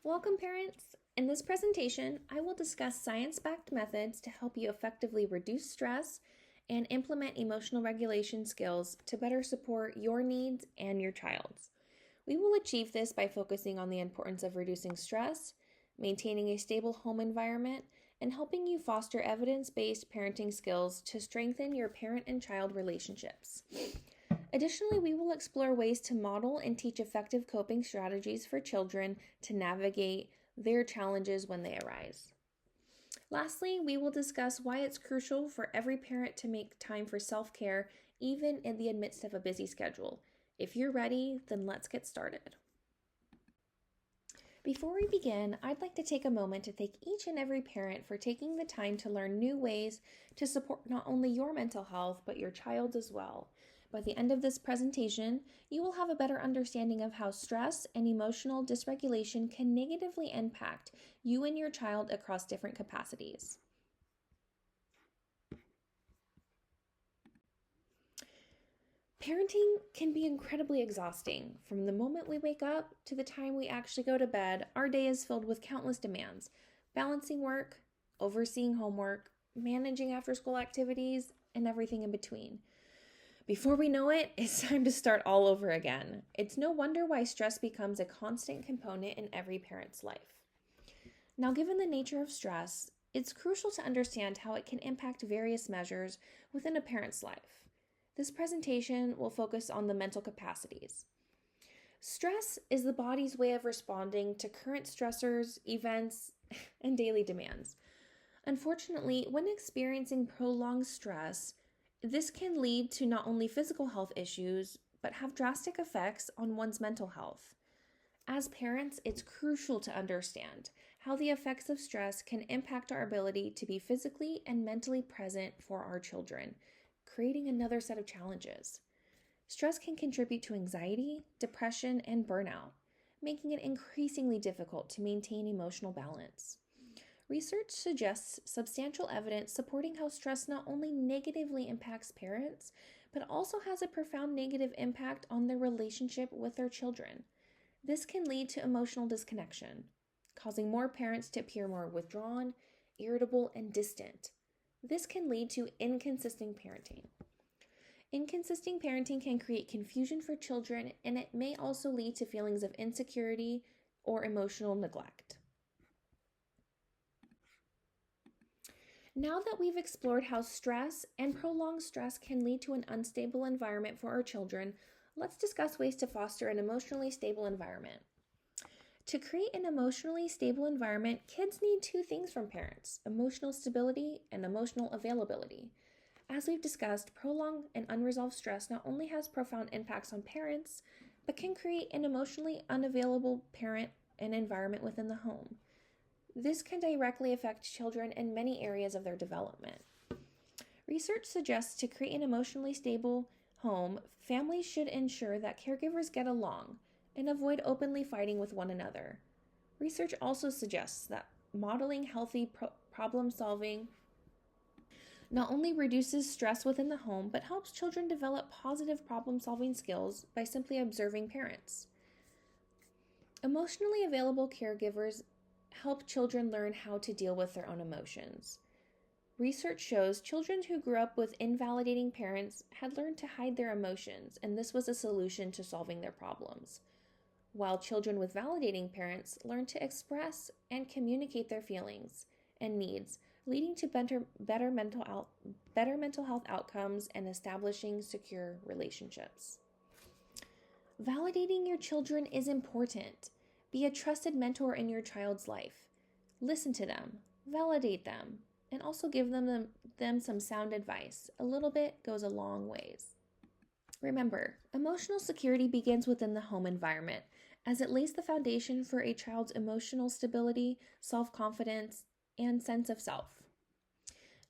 Welcome, parents! In this presentation, I will discuss science-backed methods to help you effectively reduce stress and implement emotional regulation skills to better support your needs and your child's. We will achieve this by focusing on the importance of reducing stress, maintaining a stable home environment, and helping you foster evidence-based parenting skills to strengthen your parent and child relationships. Additionally, we will explore ways to model and teach effective coping strategies for children to navigate their challenges when they arise. Lastly, we will discuss why it's crucial for every parent to make time for self-care, even in the midst of a busy schedule. If you're ready, then let's get started. Before we begin, I'd like to take a moment to thank each and every parent for taking the time to learn new ways to support not only your mental health, but your child's as well. By the end of this presentation, you will have a better understanding of how stress and emotional dysregulation can negatively impact you and your child across different capacities. Parenting can be incredibly exhausting. From the moment we wake up to the time we actually go to bed, our day is filled with countless demands: balancing work, overseeing homework, managing after-school activities, and everything in between. Before we know it, it's time to start all over again. It's no wonder why stress becomes a constant component in every parent's life. Now, given the nature of stress, it's crucial to understand how it can impact various measures within a parent's life. This presentation will focus on the mental capacities. Stress is the body's way of responding to current stressors, events, and daily demands. Unfortunately, when experiencing prolonged stress, this can lead to not only physical health issues, but have drastic effects on one's mental health. As parents, it's crucial to understand how the effects of stress can impact our ability to be physically and mentally present for our children, creating another set of challenges. Stress can contribute to anxiety, depression, and burnout, making it increasingly difficult to maintain emotional balance. Research suggests substantial evidence supporting how stress not only negatively impacts parents, but also has a profound negative impact on their relationship with their children. This can lead to emotional disconnection, causing more parents to appear more withdrawn, irritable, and distant. This can lead to inconsistent parenting. Inconsistent parenting can create confusion for children, and it may also lead to feelings of insecurity or emotional neglect. Now that we've explored how stress and prolonged stress can lead to an unstable environment for our children, let's discuss ways to foster an emotionally stable environment. To create an emotionally stable environment, kids need two things from parents: emotional stability and emotional availability. As we've discussed, prolonged and unresolved stress not only has profound impacts on parents, but can create an emotionally unavailable parent and environment within the home. This can directly affect children in many areas of their development. Research suggests to create an emotionally stable home, families should ensure that caregivers get along and avoid openly fighting with one another. Research also suggests that modeling healthy problem solving not only reduces stress within the home, but helps children develop positive problem solving skills by simply observing parents. Emotionally available caregivers help children learn how to deal with their own emotions. Research shows children who grew up with invalidating parents had learned to hide their emotions, and this was a solution to solving their problems. While children with validating parents learned to express and communicate their feelings and needs, leading to better mental health outcomes and establishing secure relationships. Validating your children is important. Be a trusted mentor in your child's life. Listen to them, validate them, and also give them some sound advice. A little bit goes a long ways. Remember, emotional security begins within the home environment, as it lays the foundation for a child's emotional stability, self-confidence, and sense of self.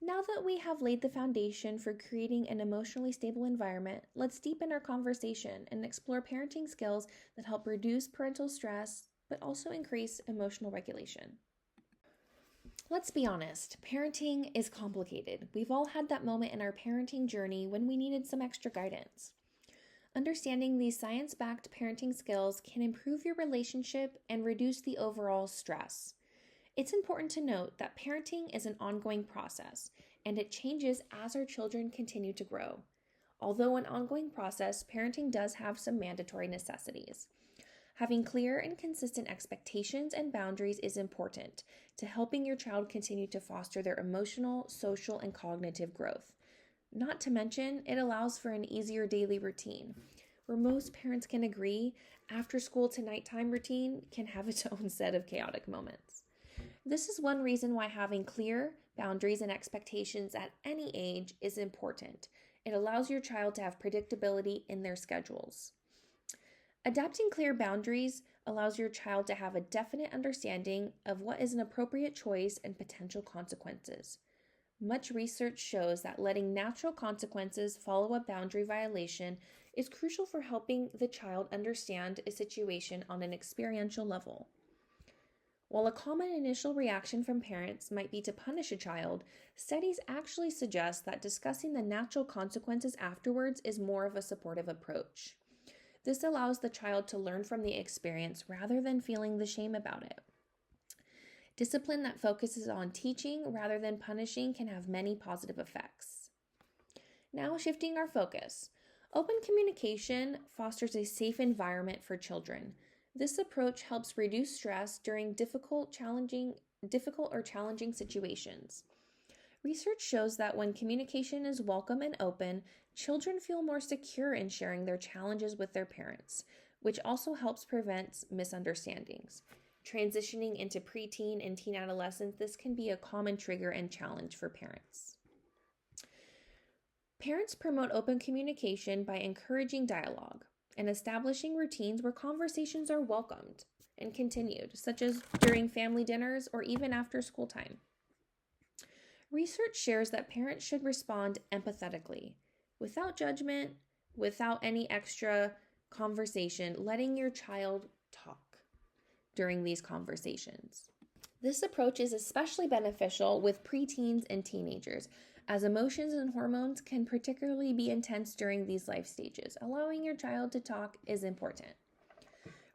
Now that we have laid the foundation for creating an emotionally stable environment, let's deepen our conversation and explore parenting skills that help reduce parental stress, but also increase emotional regulation. Let's be honest, parenting is complicated. We've all had that moment in our parenting journey when we needed some extra guidance. Understanding these science-backed parenting skills can improve your relationship and reduce the overall stress. It's important to note that parenting is an ongoing process, and it changes as our children continue to grow. Although an ongoing process, parenting does have some mandatory necessities. Having clear and consistent expectations and boundaries is important to helping your child continue to foster their emotional, social, and cognitive growth. Not to mention, it allows for an easier daily routine, where most parents can agree after school to nighttime routine can have its own set of chaotic moments. This is one reason why having clear boundaries and expectations at any age is important. It allows your child to have predictability in their schedules. Adapting clear boundaries allows your child to have a definite understanding of what is an appropriate choice and potential consequences. Much research shows that letting natural consequences follow a boundary violation is crucial for helping the child understand a situation on an experiential level. While a common initial reaction from parents might be to punish a child, studies actually suggest that discussing the natural consequences afterwards is more of a supportive approach. This allows the child to learn from the experience rather than feeling the shame about it. Discipline that focuses on teaching rather than punishing can have many positive effects. Now, shifting our focus. Open communication fosters a safe environment for children. This approach helps reduce stress during difficult or challenging situations. Research shows that when communication is welcome and open, children feel more secure in sharing their challenges with their parents, which also helps prevent misunderstandings. Transitioning into preteen and teen adolescence, this can be a common trigger and challenge for parents. Parents promote open communication by encouraging dialogue and establishing routines where conversations are welcomed and continued, such as during family dinners or even after school time. Research shares that parents should respond empathetically, without judgment, without any extra conversation, letting your child talk during these conversations. This approach is especially beneficial with preteens and teenagers, as emotions and hormones can particularly be intense during these life stages. Allowing your child to talk is important.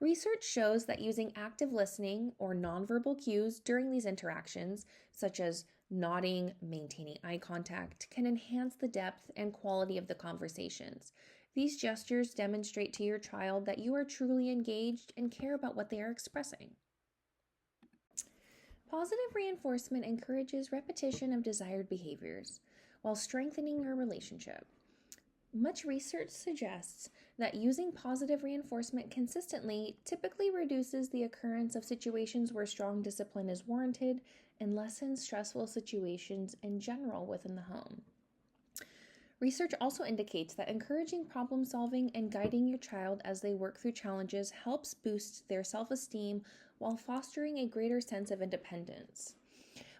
Research shows that using active listening or nonverbal cues during these interactions, such as nodding, maintaining eye contact, can enhance the depth and quality of the conversations. These gestures demonstrate to your child that you are truly engaged and care about what they are expressing. Positive reinforcement encourages repetition of desired behaviors while strengthening your relationship. Much research suggests that using positive reinforcement consistently typically reduces the occurrence of situations where strong discipline is warranted and lessens stressful situations in general within the home. Research also indicates that encouraging problem solving and guiding your child as they work through challenges helps boost their self-esteem while fostering a greater sense of independence.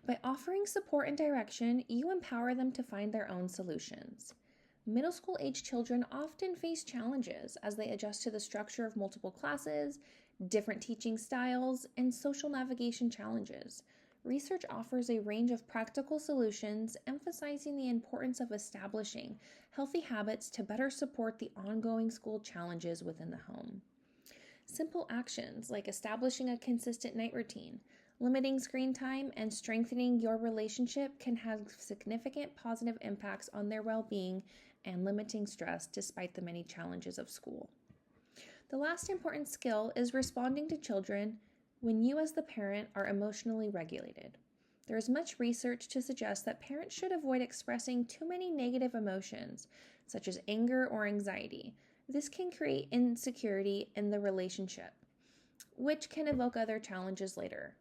By offering support and direction, you empower them to find their own solutions. Middle school age children often face challenges as they adjust to the structure of multiple classes, different teaching styles, and social navigation challenges. Research offers a range of practical solutions, emphasizing the importance of establishing healthy habits to better support the ongoing school challenges within the home. Simple actions like establishing a consistent night routine, limiting screen time, and strengthening your relationship can have significant positive impacts on their well-being and limiting stress despite the many challenges of school. The last important skill is responding to children when you as the parent are emotionally regulated. There is much research to suggest that parents should avoid expressing too many negative emotions, such as anger or anxiety. This can create insecurity in the relationship, which can evoke other challenges later.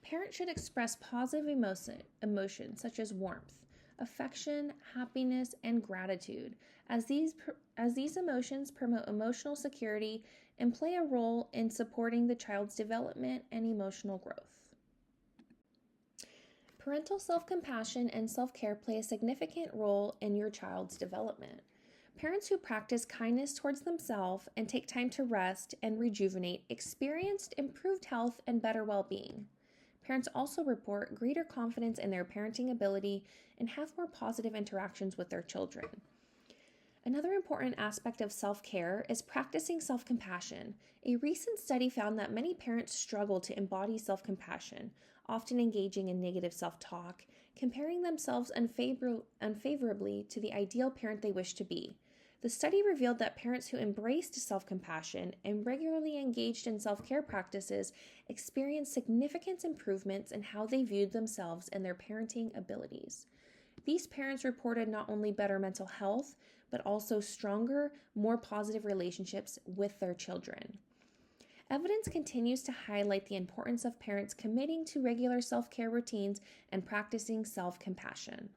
Parents should express positive emotions such as warmth, affection, happiness, and gratitude, as these emotions promote emotional security and play a role in supporting the child's development and emotional growth. Parental self-compassion and self-care play a significant role in your child's development. Parents who practice kindness towards themselves and take time to rest and rejuvenate experience improved health and better well-being. Parents also report greater confidence in their parenting ability and have more positive interactions with their children. Another important aspect of self-care is practicing self-compassion. A recent study found that many parents struggle to embody self-compassion, often engaging in negative self-talk, comparing themselves unfavorably to the ideal parent they wish to be. The study revealed that parents who embraced self-compassion and regularly engaged in self-care practices experienced significant improvements in how they viewed themselves and their parenting abilities. These parents reported not only better mental health, but also stronger, more positive relationships with their children. Evidence continues to highlight the importance of parents committing to regular self-care routines and practicing self-compassion.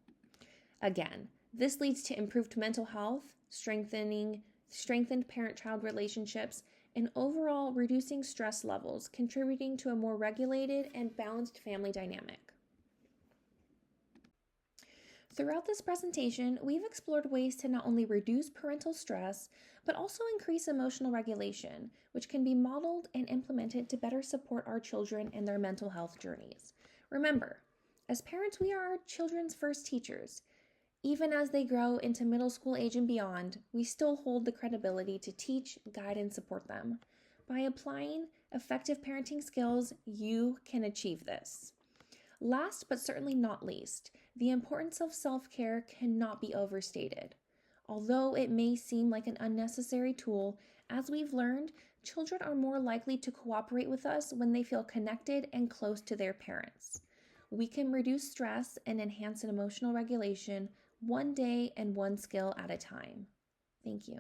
Again, this leads to improved mental health, strengthened parent-child relationships, and overall reducing stress levels, contributing to a more regulated and balanced family dynamic. Throughout this presentation, we've explored ways to not only reduce parental stress, but also increase emotional regulation, which can be modeled and implemented to better support our children in their mental health journeys. Remember, as parents, we are our children's first teachers. Even as they grow into middle school age and beyond, we still hold the credibility to teach, guide, and support them. By applying effective parenting skills, you can achieve this. Last but certainly not least, the importance of self-care cannot be overstated. Although it may seem like an unnecessary tool, as we've learned, children are more likely to cooperate with us when they feel connected and close to their parents. We can reduce stress and enhance an emotional regulation one day and one skill at a time. Thank you.